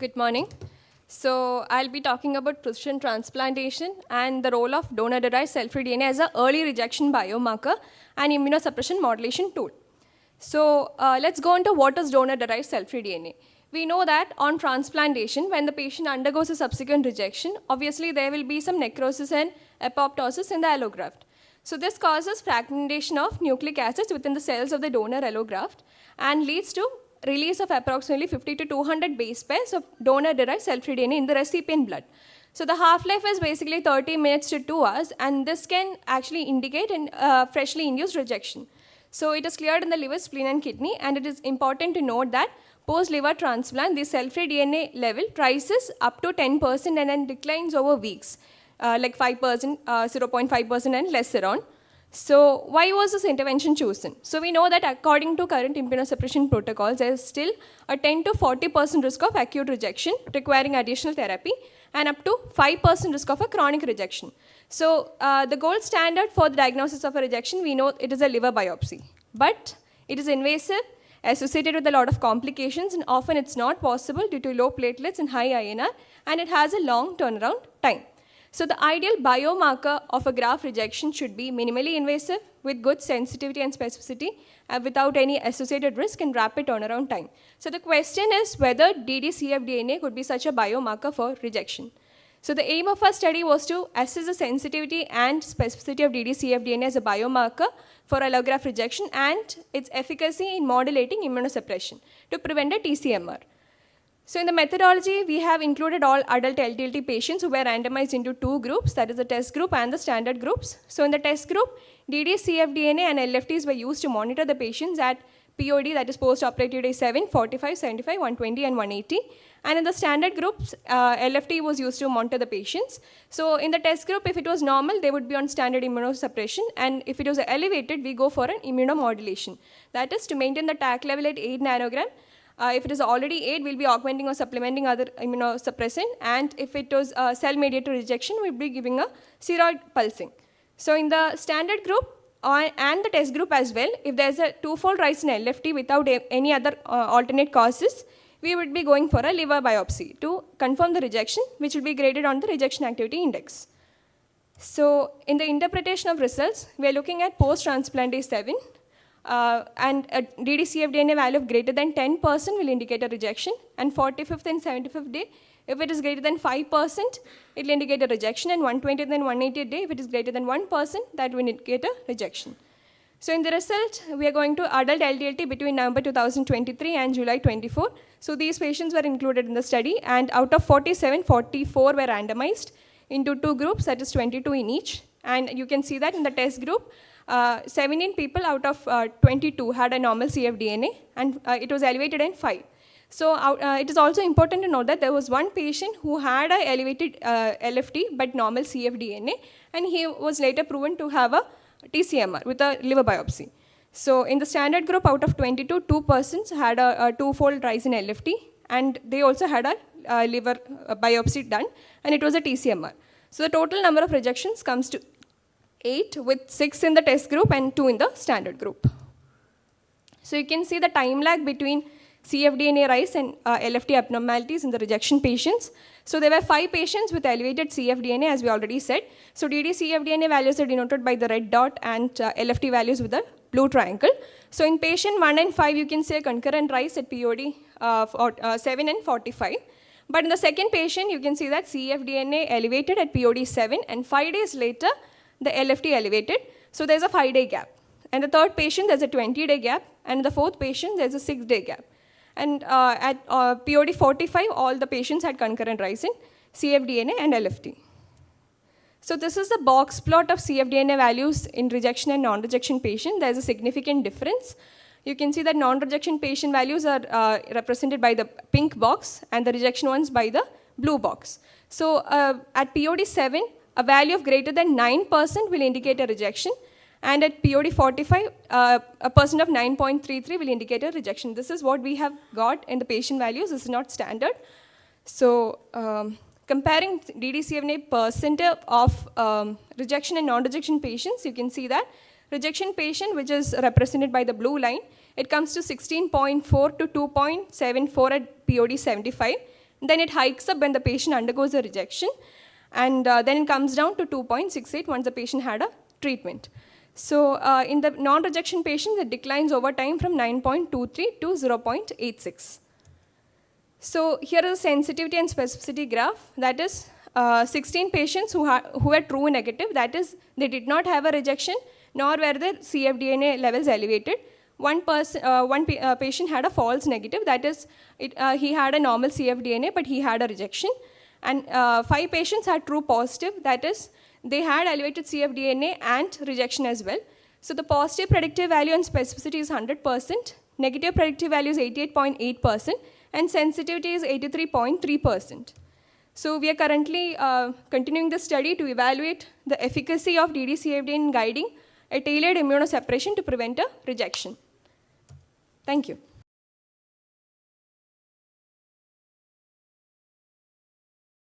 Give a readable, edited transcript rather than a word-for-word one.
Good morning. So I'll be talking about precision transplantation and the role of donor-derived cell-free DNA as an early rejection biomarker and immunosuppression modulation tool. So let's go into what is donor-derived cell-free DNA. We know that on transplantation, when the patient undergoes a subsequent rejection, obviously there will be some necrosis and apoptosis in the allograft. So this causes fragmentation of nucleic acids within the cells of the donor allograft and leads to release of approximately 50 to 200 base pairs of donor-derived cell-free DNA in the recipient blood. So the half-life is basically 30 minutes to 2 hours, and this can actually indicate a freshly induced rejection. So it is cleared in the liver, spleen, and kidney, and it is important to note that post-liver transplant, the cell-free DNA level rises up to 10% and then declines over weeks, like 5%, 0.5% and lesser on. So why was this intervention chosen? So we know that according to current immunosuppression protocols, there is still a 10 to 40% risk of acute rejection requiring additional therapy and up to 5% risk of a chronic rejection. So the gold standard for the diagnosis of a rejection, we know it is a liver biopsy. But it is invasive, associated with a lot of complications, and often it's not possible due to low platelets and high INR, and it has a long turnaround time. So the ideal biomarker of a graft rejection should be minimally invasive with good sensitivity and specificity without any associated risk and rapid turnaround time. So the question is whether dd-cfDNA could be such a biomarker for rejection. So the aim of our study was to assess the sensitivity and specificity of dd-cfDNA as a biomarker for allograft rejection and its efficacy in modulating immunosuppression to prevent a TCMR. So in the methodology, we have included all adult LDLT patients who were randomized into two groups, that is the test group and the standard groups. So in the test group, dd-cfDNA and LFTs were used to monitor the patients at POD, that is post-operative day 7, 45, 75, 120, and 180. And in the standard groups, LFT was used to monitor the patients. So in the test group, if it was normal, they would be on standard immunosuppression. And if it was elevated, we go for an immunomodulation. That is to maintain the TAC level at 8 nanogram. If it is already 8, we'll be augmenting or supplementing other immunosuppressant. And if it was cell-mediated rejection, we'll be giving a steroid pulsing. So in the standard group and the test group as well, if there's a twofold rise in LFT without any other alternate causes, we would be going for a liver biopsy to confirm the rejection, which will be graded on the rejection activity index. So in the interpretation of results, we are looking at post-transplant day 7. And a dd-cfDNA value of greater than 10% will indicate a rejection, and 45th and 75th day, if it is greater than 5%, it will indicate a rejection, and 120th and 180th day, if it is greater than 1%, that will indicate a rejection. So in the result, we are going to adult LDLT between November 2023 and July 24. So these patients were included in the study, and out of 47, 44 were randomized into two groups, that is 22 in each. And you can see that in the test group, 17 people out of 22 had a normal cfDNA, and it was elevated in 5. So it is also important to note that there was one patient who had a elevated LFT but normal cfDNA, and he was later proven to have a TCMR with a liver biopsy. So in the standard group, out of 22, 2 persons had a twofold rise in LFT, and they also had a liver biopsy done, and it was a TCMR. So the total number of rejections comes to 8, with 6 in the test group and 2 in the standard group. So you can see the time lag between cfDNA rise and LFT abnormalities in the rejection patients. So there were 5 patients with elevated cfDNA, as we already said. So dd-cfDNA values are denoted by the red dot and LFT values with the blue triangle. So in patient 1 and 5, you can see a concurrent rise at POD 7 and 45. But in the second patient, you can see that cfDNA elevated at POD 7, and 5 days later, the LFT elevated. So there's a 5-day gap. And the third patient, there's a 20-day gap. And the fourth patient, there's a 6-day gap. And at POD 45, all the patients had concurrent rise in cfDNA and LFT. So this is the box plot of cfDNA values in rejection and non-rejection patient. There's a significant difference. You can see that non-rejection patient values are represented by the pink box, and the rejection ones by the blue box. So at POD 7, a value of greater than 9% will indicate a rejection, and at POD 45, a percent of 9.33 will indicate a rejection. This is what we have got in the patient values. This is not standard. So comparing dd-cfDNA percent of rejection and non-rejection patients, you can see that rejection patient, which is represented by the blue line, it comes to 16.4 to 2.74 at POD 75. Then it hikes up when the patient undergoes a rejection, and then it comes down to 2.68 once the patient had a treatment. So in the non-rejection patients, it declines over time from 9.23 to 0.86. So here is a sensitivity and specificity graph. That is 16 patients who were true negative. That is, they did not have a rejection, nor were their cfDNA levels elevated. One patient had a false negative. That is, he had a normal cfDNA, but he had a rejection. And 5 patients had true positive. That is, they had elevated cfDNA and rejection as well. So the positive predictive value and specificity is 100%. Negative predictive value is 88.8%. And sensitivity is 83.3%. So we are currently continuing the study to evaluate the efficacy of ddCFD in guiding a tailored immunosuppression to prevent a rejection. Thank you.